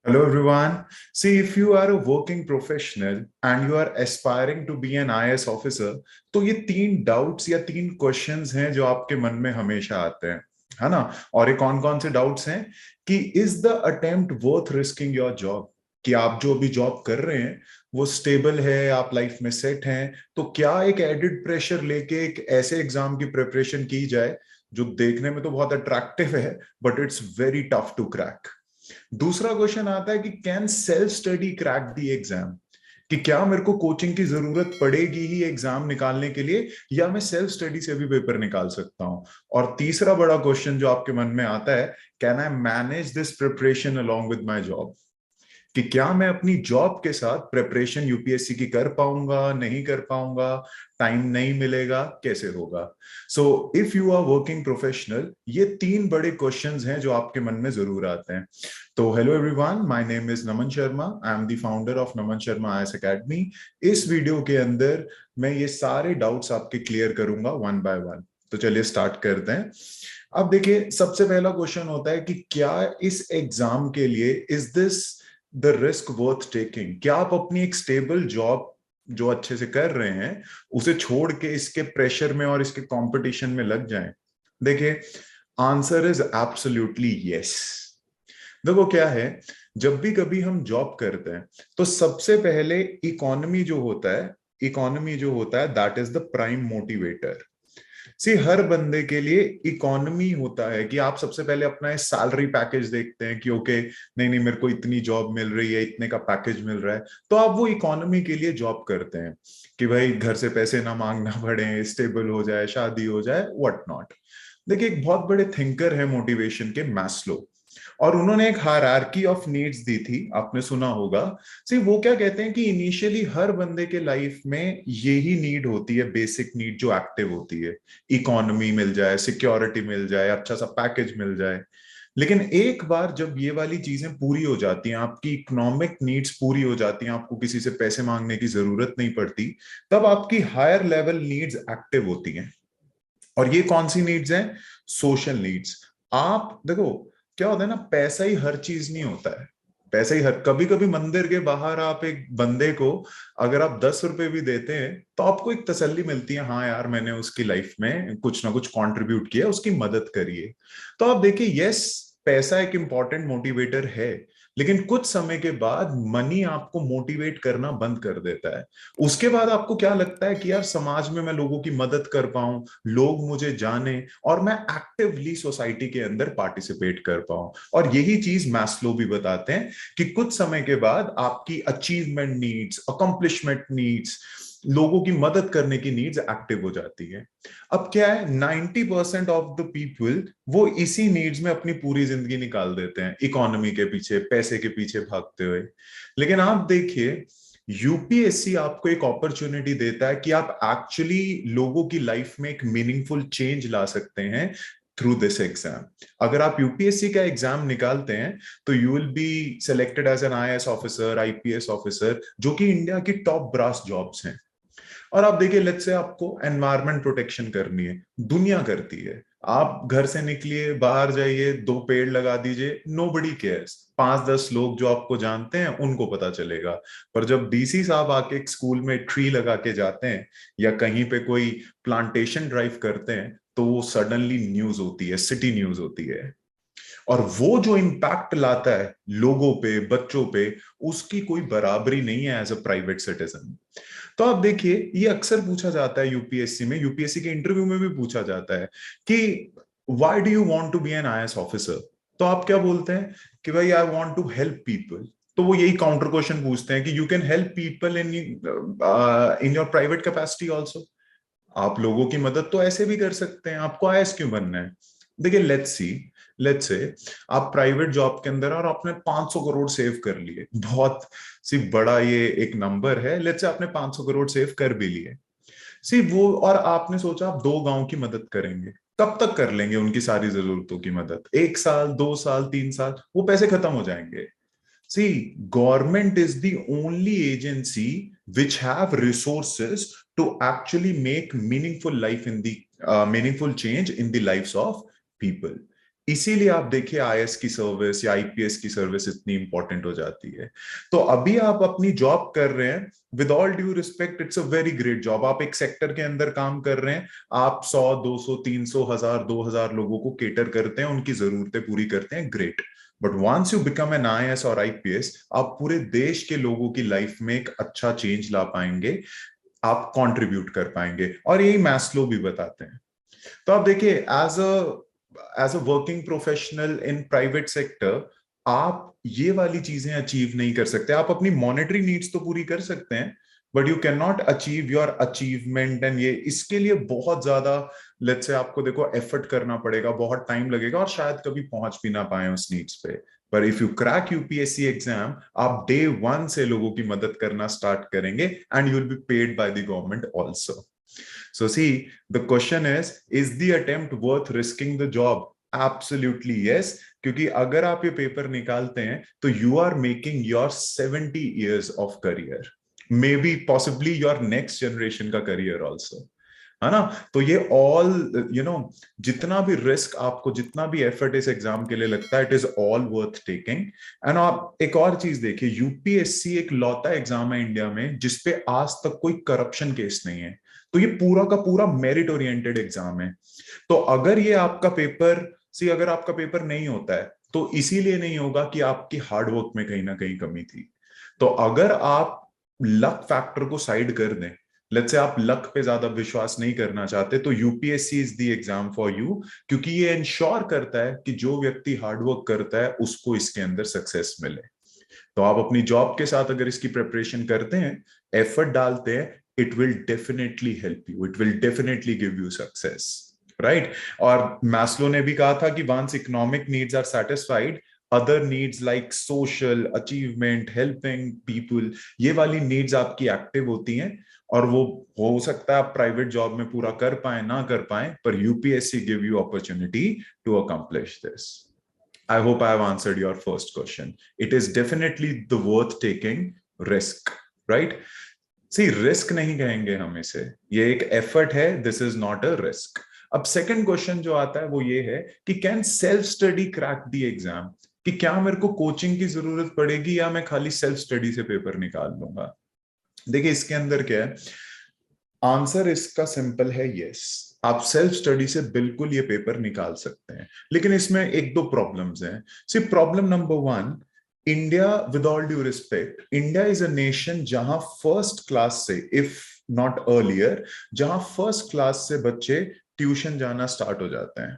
Hello everyone. See, if you are a working professional and you are aspiring to be an IAS officer, तो ये तीन doubts या तीन questions हैं जो आपके मन में हमेशा आते हैं, है ना? और ये कौन कौन से डाउट्स हैं कि is the attempt worth risking your job? कि आप जो अभी जॉब कर रहे हैं वो स्टेबल है, आप लाइफ में सेट हैं, तो क्या एक एडिड प्रेशर लेके एक ऐसे एग्जाम की प्रिपरेशन की जाए जो देखने में तो बहुत अट्रैक्टिव है but it's very tough to crack? दूसरा क्वेश्चन आता है कि can self study crack the exam? कि क्या मेरे को कोचिंग की जरूरत पड़ेगी ही एग्जाम निकालने के लिए, या मैं सेल्फ स्टडी से भी पेपर निकाल सकता हूं? और तीसरा बड़ा क्वेश्चन जो आपके मन में आता है, can I manage this preparation along with my job? कि क्या मैं अपनी जॉब के साथ प्रिपरेशन यूपीएससी की कर पाऊंगा, नहीं कर पाऊंगा, टाइम नहीं मिलेगा, कैसे होगा? So if you are working professional, ये तीन बड़े क्वेश्चंस हैं जो आपके मन में जरूर आते हैं। तो hello everyone, my name is Naman Sharma. I am the founder of Naman Sharma IAS academy. इस वीडियो के अंदर मैं ये सारे डाउट्स आपके क्लियर करूंगा वन बाय वन। तो चलिए स्टार्ट करते हैं। अब देखिए, सबसे पहला क्वेश्चन होता है कि क्या इस एग्जाम के लिए is this the risk worth taking? क्या आप अपनी एक स्टेबल जॉब जो अच्छे से कर रहे हैं उसे छोड़ के इसके प्रेशर में और इसके कंपटीशन में लग जाएं? देखिए, आंसर इज एब्सोल्युटली यस। देखो क्या है, जब भी कभी हम जॉब करते हैं तो सबसे पहले इकोनॉमी जो होता है that is the prime motivator. See, हर बंदे के लिए इकोनॉमी होता है कि आप सबसे पहले अपना सैलरी पैकेज देखते हैं कि ओके, नहीं नहीं, मेरे को इतनी जॉब मिल रही है, इतने का पैकेज मिल रहा है, तो आप वो इकोनॉमी के लिए जॉब करते हैं कि भाई घर से पैसे ना मांगना पड़े, स्टेबल हो जाए, शादी हो जाए, व्हाट नॉट। देखिए, एक बहुत बड़े थिंकर है मोटिवेशन के, मैस्लो, और उन्होंने एक हायरार्की ऑफ नीड्स दी थी, आपने सुना होगा। सी, वो क्या कहते हैं कि इनिशियली हर बंदे के लाइफ में यही नीड होती है, बेसिक नीड जो एक्टिव होती है। इकोनॉमी मिल जाए, सिक्योरिटी मिल जाए, अच्छा सा पैकेज मिल जाए। लेकिन एक बार जब ये वाली चीजें पूरी हो जाती हैं, आपकी इकोनॉमिक नीड्स पूरी हो जाती हैं, आपको किसी से पैसे मांगने की जरूरत नहीं पड़ती, तब आपकी हायर लेवल नीड्स एक्टिव होती हैं। और ये कौन सी नीड्स हैं? Social needs. आप देखो, क्या होता है ना, पैसा ही हर चीज नहीं होता है। पैसा ही हर, कभी कभी मंदिर के बाहर आप एक बंदे को अगर आप 10 रुपए भी देते हैं तो आपको एक तसल्ली मिलती है, हाँ यार, मैंने उसकी लाइफ में कुछ ना कुछ कंट्रीब्यूट किया, उसकी मदद करी है। तो आप देखिए, यस, पैसा एक इंपॉर्टेंट मोटिवेटर है, लेकिन कुछ समय के बाद मनी आपको मोटिवेट करना बंद कर देता है। उसके बाद आपको क्या लगता है कि यार, समाज में मैं लोगों की मदद कर पाऊं, लोग मुझे जाने, और मैं एक्टिवली सोसाइटी के अंदर पार्टिसिपेट कर पाऊं। और यही चीज मैस्लो भी बताते हैं कि कुछ समय के बाद आपकी अचीवमेंट नीड्स, अकम्प्लिशमेंट नीड्स, लोगों की मदद करने की नीड्स एक्टिव हो जाती है। अब क्या है, 90% ऑफ द पीपल वो इसी नीड्स में अपनी पूरी जिंदगी निकाल देते हैं, इकोनॉमी के पीछे, पैसे के पीछे भागते हुए। लेकिन आप देखिए, यूपीएससी आपको एक अपॉर्चुनिटी देता है कि आप एक्चुअली लोगों की लाइफ में एक मीनिंगफुल चेंज ला सकते हैं थ्रू दिस एग्जाम। अगर आप यूपीएससी का एग्जाम निकालते हैं तो you will be selected as an IAS officer, IPS officer, जो कि इंडिया की टॉप ब्रास जॉब्स हैं। और आप देखिए, लेट्स से आपको एनवायरमेंट प्रोटेक्शन करनी है, दुनिया करती है। आप घर से निकलिए, बाहर जाइए, 2 पेड़ लगा दीजिए, नोबडी केयर्स। 5-10 लोग जो आपको जानते हैं उनको पता चलेगा। पर जब डीसी साहब आके एक स्कूल में ट्री लगा के जाते हैं या कहीं पे कोई प्लांटेशन ड्राइव करते हैं, तो वो सडनली न्यूज होती है, सिटी न्यूज होती है। और वो जो इम्पैक्ट लाता है लोगों पे, बच्चों पे, उसकी कोई बराबरी नहीं है एज अ प्राइवेट सिटीजन। तो आप देखिए, ये अक्सर पूछा जाता है यूपीएससी में, यूपीएससी के इंटरव्यू में भी पूछा जाता है कि why do you want to be an IAS officer? तो आप क्या बोलते हैं कि भाई, I want to help people. तो वो यही काउंटर क्वेश्चन पूछते हैं कि you can help people in your private capacity also. आप लोगों की मदद तो ऐसे भी कर सकते हैं, आपको आईएएस क्यों बनना है? देखिए, लेट्स से आप प्राइवेट जॉब के अंदर और आपने 500 करोड़ सेव कर लिए, बहुत सी बड़ा ये एक नंबर है, लेट्स से आपने 500 करोड़ सेव कर भी लिए। सी वो, और आपने सोचा आप 2 गांव की मदद करेंगे, कब तक कर लेंगे उनकी सारी जरूरतों की मदद? 1 साल, 2 साल, 3 साल, वो पैसे खत्म हो जाएंगे। See, government is the only agency which have resources to actually make meaningful life in the meaningful change in the lives of people. इसीलिए आप देखिए आईएएस की सर्विस या आईपीएस की सर्विस इतनी इंपॉर्टेंट हो जाती है। तो अभी आप अपनी जॉब कर रहे हैं, with all due respect it's a very great job. आप एक सेक्टर के अंदर काम कर रहे हैं, आप 100 200 300 1000 2000 लोगों को केटर करते हैं, उनकी जरूरतें पूरी करते हैं, great. But once you become an IAS और आईपीएस, आप पूरे देश के लोगों की लाइफ में एक अच्छा चेंज ला पाएंगे, आप कंट्रीब्यूट कर पाएंगे। और यही मैस्लो भी बताते हैं। तो आप देखिए as a working professional in private sector, आप ये वाली चीजें अचीव नहीं कर सकते। आप अपनी मॉनेटरी नीड्स तो पूरी कर सकते हैं, but you can not achieve your achievement. And ये इसके लिए बहुत ज्यादा, लेट्स से आपको देखो एफर्ट करना पड़ेगा, बहुत टाइम लगेगा, और शायद कभी पहुंच भी ना पाए उस नीड्स पे। पर if you crack UPSC exam, आप डे वन से लोगों की मदद करना स्टार्ट करेंगे, and you will be paid by the government also. So see, the question is the attempt worth risking the job? Absolutely yes. क्योंकि अगर आप ये पेपर निकालते हैं तो you are making your 70 years of career, maybe possibly your next generation का career also, है ना। तो ये ऑल जितना भी रिस्क आपको, जितना भी एफर्ट इस एग्जाम के लिए लगता है, it is all worth taking. And आप एक और चीज देखिए, यूपीएससी एक लौता एग्जाम है इंडिया में जिसपे आज तक कोई करप्शन केस नहीं है। तो ये पूरा का पूरा मेरिट ओरिएंटेड एग्जाम है। तो अगर ये आपका पेपर, सी अगर आपका पेपर नहीं होता है तो इसीलिए नहीं होगा कि आपकी हार्डवर्क में कहीं ना कहीं कमी थी। तो अगर आप लक फैक्टर को साइड कर दें, लेट्स से आप लक पे ज्यादा विश्वास नहीं करना चाहते, तो UPSC is the exam for you. क्योंकि ये इंश्योर करता है कि जो व्यक्ति हार्डवर्क करता है उसको इसके अंदर सक्सेस मिले। तो आप अपनी जॉब के साथ अगर इसकी प्रिपरेशन करते हैं, एफर्ट डालते हैं, it will definitely help you, it will definitely give you success, right. और मैस्लो ने भी कहा था कि once economic needs are satisfied, other needs like social achievement, helping people, ये वाली नीड्स आपकी एक्टिव होती हैं। और वो हो सकता है आप प्राइवेट जॉब में पूरा कर पाए ना कर पाए, पर UPSC give you opportunity to accomplish this. I hope I have answered your first question. It is definitely the worth taking risk, right? See, risk नहीं कहेंगे हम इसे, ये एक effort है, this is not a risk. अब second question जो आता है वो ये है कि can self study crack the exam? कि क्या मेरे को कोचिंग की जरूरत पड़ेगी या मैं खाली सेल्फ स्टडी से पेपर निकाल लूंगा? देखिए इसके अंदर क्या है, आंसर इसका सिंपल है, यस। आप सेल्फ स्टडी से बिल्कुल ये पेपर निकाल सकते हैं, लेकिन इसमें एक दो प्रॉब्लम्स हैं। See problem number one, India, with all due respect, India is a nation जहां फर्स्ट क्लास से, इफ नॉट अर्लियर, जहां फर्स्ट क्लास से बच्चे ट्यूशन जाना स्टार्ट हो जाते हैं।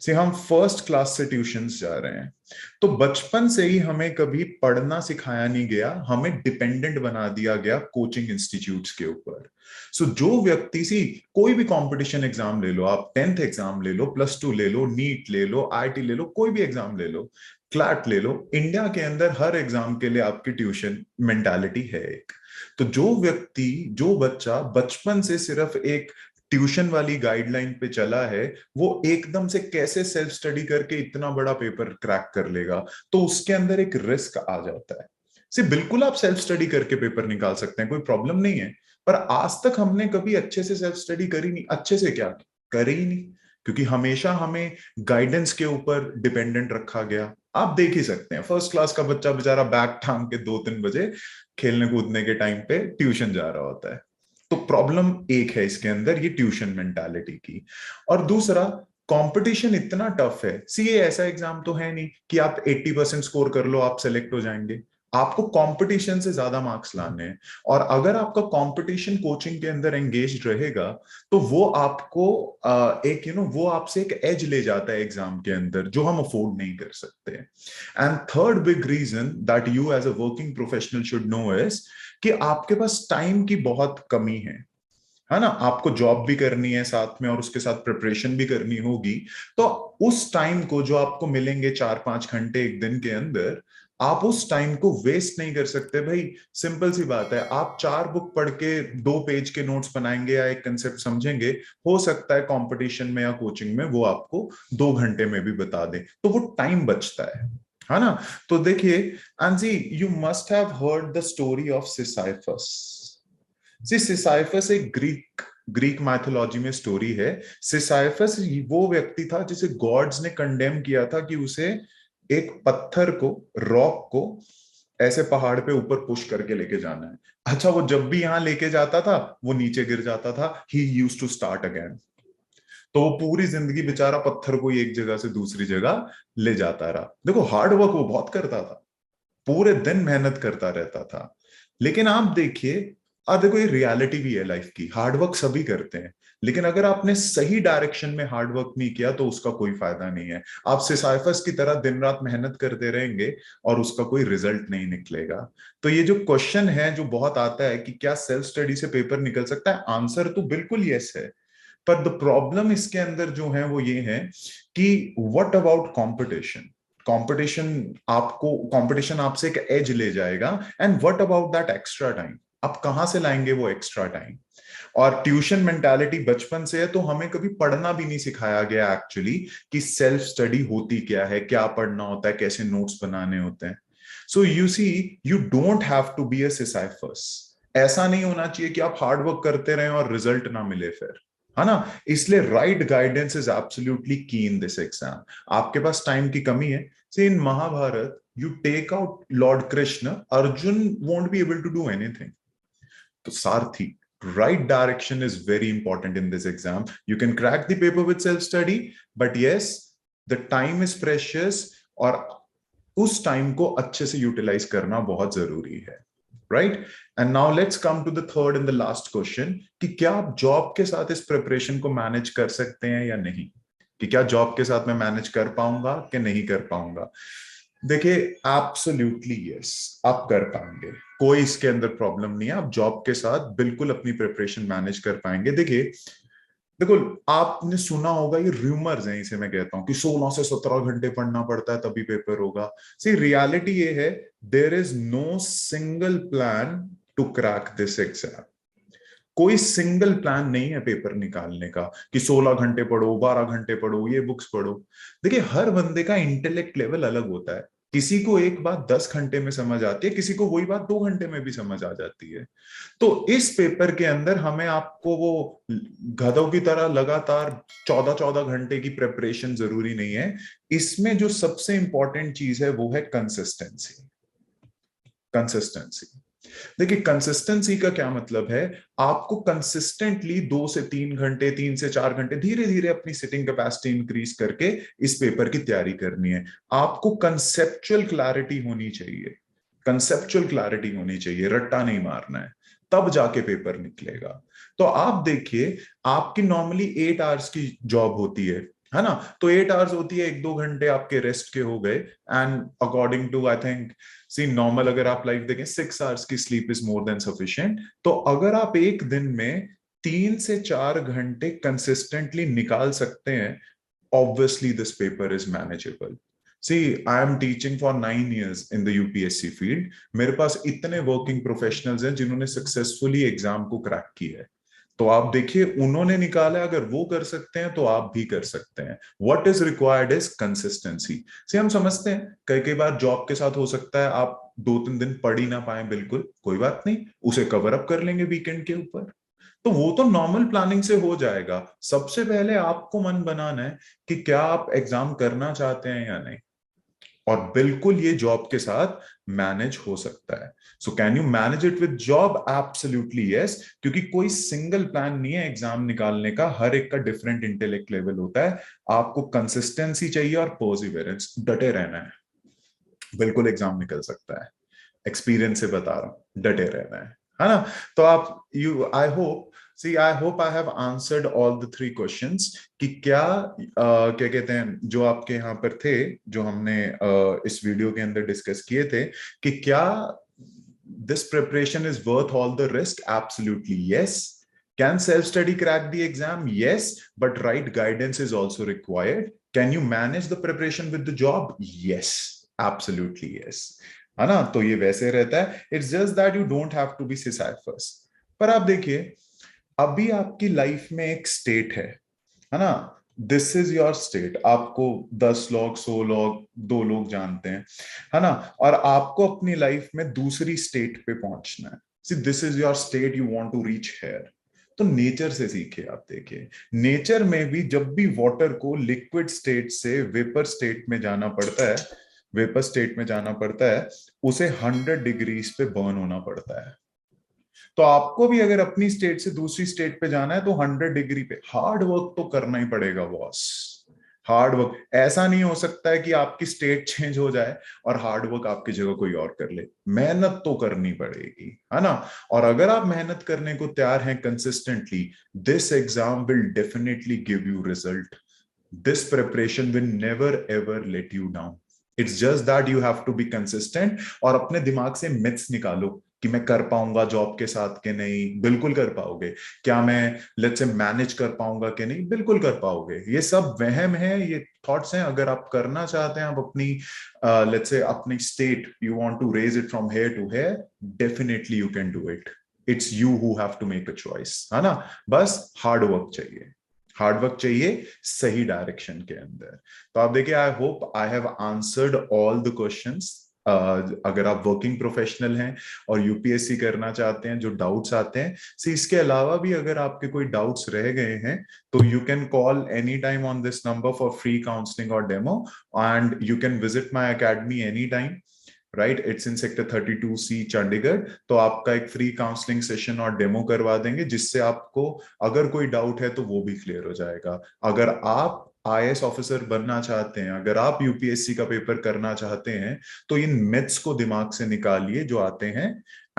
से हम फर्स्ट क्लास से ट्यूशंस जा रहे हैं। तो बचपन से ही हमें कभी पढ़ना सिखाया नहीं गया, हमें डिपेंडेंट बना दिया गया कोचिंग इंस्टीट्यूट्स के ऊपर। सो जो व्यक्ति, सी कोई भी कंपटीशन एग्जाम ले लो, आप 10th एग्जाम ले लो, +2 ले लो, नीट ले लो, आईआईटी ले लो, कोई भी एग्जाम ले लो, क्लैट ले लो, इंडिया के अंदर हर एग्जाम के लिए आपकी ट्यूशन मेंटालिटी है एक। तो जो व्यक्ति, जो बच्चा बचपन से सिर्फ एक ट्यूशन वाली गाइडलाइन पे चला है, वो एकदम से कैसे सेल्फ स्टडी करके इतना बड़ा पेपर क्रैक कर लेगा? तो उसके अंदर एक रिस्क आ जाता है। सिर्फ बिल्कुल आप सेल्फ स्टडी करके पेपर निकाल सकते हैं, कोई प्रॉब्लम नहीं है, पर आज तक हमने कभी अच्छे से सेल्फ स्टडी करी नहीं। अच्छे से क्या करे ही नहीं, क्योंकि हमेशा हमें गाइडेंस के ऊपर डिपेंडेंट रखा गया। आप देख ही सकते हैं, फर्स्ट क्लास का बच्चा बेचारा बैग टांग के 2-3 बजे खेलने कूदने के टाइम पे ट्यूशन जा रहा होता है। तो प्रॉब्लम एक है इसके अंदर, ये ट्यूशन मेंटालिटी की। और दूसरा, कंपटीशन इतना टफ है। सी ये ऐसा एग्जाम तो है नहीं कि आप 80% स्कोर कर लो आप सेलेक्ट हो जाएंगे, आपको कंपटीशन से ज्यादा मार्क्स लाने हैं। और अगर आपका कंपटीशन कोचिंग के अंदर एंगेज रहेगा तो वो आपको एक वो आपसे एक एज ले जाता है एग्जाम के अंदर, जो हम अफोर्ड नहीं कर सकते। And third big reason that you as a working professional should know is कि आपके पास टाइम की बहुत कमी है ना। आपको जॉब भी करनी है साथ में और उसके साथ प्रिपरेशन भी करनी होगी। तो उस टाइम को जो आपको मिलेंगे 4-5 घंटे एक दिन के अंदर, आप उस टाइम को वेस्ट नहीं कर सकते भाई। सिंपल सी बात है, आप 4 बुक पढ़ के 2 पेज के नोट्स बनाएंगे या एक कंसेप्ट समझेंगे, हो सकता है कंपटीशन में या कोचिंग में वो आपको 2 घंटे में भी बता दे, तो वो टाइम बचता है ना। तो देखिए and you must have heard the story of Sisyphus. Sisyphus एक ग्रीक ग्रीक मैथोलॉजी में स्टोरी है, सिसाइफस वो व्यक्ति था जिसे गॉड्स ने कंडेम किया था कि उसे एक पत्थर को, रॉक को ऐसे पहाड़ पे ऊपर पुश करके लेके जाना है। अच्छा, वो जब भी यहां लेके जाता था वो नीचे गिर जाता था, he used to start again. तो वो पूरी जिंदगी बेचारा पत्थर को एक जगह से दूसरी जगह ले जाता रहा। देखो हार्ड वर्क वो बहुत करता था, पूरे दिन मेहनत करता रहता था। लेकिन आप देखिए, और देखो ये रियलिटी भी है लाइफ की, हार्ड वर्क सभी करते हैं, लेकिन अगर आपने सही डायरेक्शन में हार्ड वर्क नहीं किया तो उसका कोई फायदा नहीं है। आप सिसाइफस की तरह दिन रात मेहनत करते रहेंगे और उसका कोई रिजल्ट नहीं निकलेगा। तो ये जो क्वेश्चन है जो बहुत आता है कि क्या सेल्फ स्टडी से पेपर निकल सकता है, आंसर तो बिल्कुल यस है। पर द प्रॉब्लम इसके अंदर जो है वो ये है कि व्हाट अबाउट कंपटीशन। कंपटीशन आपसे एक एज ले जाएगा, and what about that extra time, आप कहां से लाएंगे वो एक्स्ट्रा टाइम। और ट्यूशन मेंटालिटी बचपन से है, तो हमें कभी पढ़ना भी नहीं सिखाया गया एक्चुअली कि सेल्फ स्टडी होती क्या है, क्या पढ़ना होता है, कैसे नोट्स बनाने होते हैं। So you see, you don't have to be a Sisyphus. ऐसा नहीं होना चाहिए कि आप हार्ड वर्क करते रहें और रिजल्ट ना मिले फिर, है ना। इसलिए राइट गाइडेंस इज एब्सोल्युटली की इन दिस एग्जाम। आपके पास टाइम की कमी है, say in Mahabharata you take out Lord Krishna, Arjun won't be able to do anything. तो सारथी, right direction is very important in this exam. You can crack the paper with self study, but yes, the time is precious, और उस time को अच्छे से utilise करना बहुत जरूरी है, right. And now let's come to the third and the last question, कि क्या आप जॉब के साथ इस प्रिपरेशन को मैनेज कर सकते हैं या नहीं, कि क्या जॉब के साथ मैं मैनेज कर पाऊंगा कि नहीं कर पाऊंगा। देखिए, एब्सोल्युटली यस, आप कर पाएंगे, कोई इसके अंदर प्रॉब्लम नहीं है, आप जॉब के साथ बिल्कुल अपनी प्रिपरेशन मैनेज कर पाएंगे। देखिए, देखो, आपने सुना होगा, ये रूमर्स हैं, इसे मैं कहता हूं कि 16 से 17 घंटे पढ़ना पड़ता है तभी पेपर होगा। सी रियलिटी ये है, there is no single plan to crack this exam. कोई सिंगल प्लान नहीं है पेपर निकालने का कि 16 घंटे पढ़ो, 12 घंटे पढ़ो, ये बुक्स पढ़ो। देखिए, हर बंदे का इंटेलेक्ट लेवल अलग होता है। किसी को एक बात 10 घंटे में समझ आती है, किसी को वही बात 2 घंटे में भी समझ आ जाती है। तो इस पेपर के अंदर हमें आपको वो गधों की तरह लगातार 14-14 घंटे की प्रिपरेशन जरूरी नहीं है। इसमें जो सबसे इंपॉर्टेंट चीज है वो है कंसिस्टेंसी। कंसिस्टेंसी, देखिए कंसिस्टेंसी का क्या मतलब है, आपको कंसिस्टेंटली 2 से 3 घंटे, 3 से 4 घंटे, धीरे धीरे अपनी सिटिंग कैपेसिटी इंक्रीज करके इस पेपर की तैयारी करनी है। आपको कंसेप्चुअल क्लैरिटी होनी चाहिए, कंसेप्चुअल क्लैरिटी होनी चाहिए, रट्टा नहीं मारना है, तब जाके पेपर निकलेगा। तो आप देखिए, आपकी नॉर्मली 8 आवर्स की जॉब होती है ना। तो 8 आवर्स होती है, 1-2 घंटे आपके रेस्ट के हो गए, and according to I think, see normal अगर आप लाइफ देखें 6 आवर्स की sleep is more than sufficient. तो अगर आप एक दिन में 3 से 4 घंटे कंसिस्टेंटली निकाल सकते हैं, obviously this paper is manageable. See, I am teaching for 9 years in the UPSC field. मेरे पास इतने वर्किंग प्रोफेशनल्स हैं जिन्होंने सक्सेसफुली एग्जाम को क्रैक किया है। तो आप देखिए, उन्होंने निकाला, अगर वो कर सकते हैं तो आप भी कर सकते हैं। What is required is consistency. से हम समझते हैं कई कई बार जॉब के साथ हो सकता है आप 2-3 दिन पढ़ ही ना पाए, बिल्कुल कोई बात नहीं, उसे कवर अप कर लेंगे वीकेंड के ऊपर। तो वो तो नॉर्मल प्लानिंग से हो जाएगा। सबसे पहले आपको मन बनाना है कि क्या आप एग्जाम करना चाहते हैं या नहीं, और बिल्कुल ये जॉब के साथ मैनेज हो सकता है। So can you manage it with job, absolutely yes, क्योंकि कोई सिंगल प्लान नहीं है एग्जाम निकालने का, हर एक का डिफरेंट इंटेलेक्ट लेवल होता है। आपको कंसिस्टेंसी चाहिए और परसिवियरेंस, डटे रहना है, बिल्कुल एग्जाम निकल सकता है, एक्सपीरियंस से बता रहा हूं, डटे रहना है ना। तो आप, you, I hope, see I hope I have answered all the 3 questions, कि क्या क्या कहते हैं जो आपके यहाँ पर थे, जो हमने इस वीडियो के अंदर डिस्कस किए थे, कि क्या this preparation is worth all the risk? Absolutely yes. Can self-study crack the exam? Yes, but right guidance is also required. Can you manage the preparation with the job? Yes, absolutely yes. है ना। तो ये वैसे रहता है, it's just that you don't have to be Sisyphus. पर आप देखिए, अभी आपकी लाइफ में एक स्टेट है ना, दिस इज योर स्टेट। आपको 10 लोग, 100 लोग, 2 लोग जानते हैं, है ना, और आपको अपनी लाइफ में दूसरी स्टेट पे पहुंचना है। See, this is your state, you want to reach here. तो नेचर से सीखे। आप देखिए नेचर में भी जब भी वाटर को लिक्विड स्टेट से वेपर स्टेट में जाना पड़ता है, वेपर स्टेट में जाना पड़ता है, उसे 100 डिग्रीज पे बर्न होना पड़ता है। तो आपको भी अगर अपनी स्टेट से दूसरी स्टेट पे जाना है तो 100 डिग्री पे हार्ड वर्क तो करना ही पड़ेगा बॉस। हार्ड वर्क, ऐसा नहीं हो सकता है कि आपकी स्टेट चेंज हो जाए और हार्ड वर्क आपकी जगह कोई और कर ले। मेहनत तो करनी पड़ेगी, है ना। और अगर आप मेहनत करने को तैयार हैं consistently, this exam will definitely give you result. This preparation will never ever let you down. It's just that you have to be consistent. और अपने दिमाग से मिथ्स निकालो कि मैं कर पाऊंगा जॉब के साथ कि नहीं, बिल्कुल कर पाओगे। क्या मैं लेट्स से मैनेज कर पाऊंगा कि नहीं, बिल्कुल कर पाओगे। ये सब वहम है, ये थॉट्स हैं। अगर आप करना चाहते हैं, आप अपनी लेट्स से अपनी state you want to raise it from here to here, definitely you can do it. It's you who have to make a choice, है ना। बस हार्ड वर्क चाहिए, हार्ड वर्क चाहिए सही डायरेक्शन के अंदर। तो आप देखिए, I hope I have answered all the questions. अगर आप वर्किंग प्रोफेशनल हैं और यूपीएससी करना चाहते हैं, जो डाउट्स आते हैं, सी इसके अलावा भी अगर आपके कोई डाउट्स रह गए हैं तो you can call any time on this number for free counselling और demo, and you can visit my academy any time. Right, it's in sector 32C Chandigarh. तो आपका एक फ्री काउंसलिंग सेशन और डेमो करवा देंगे, जिससे आपको अगर कोई डाउट है तो वो भी क्लियर हो जाएगा। अगर आप आईएएस ऑफिसर बनना चाहते हैं, अगर आप यूपीएससी का पेपर करना चाहते हैं, तो इन मिथ्स को दिमाग से निकालिए जो आते हैं,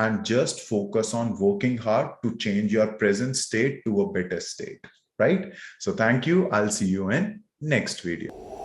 and just focus on working hard to change your present state to a better state. Right, so thank you, I will see you in next video.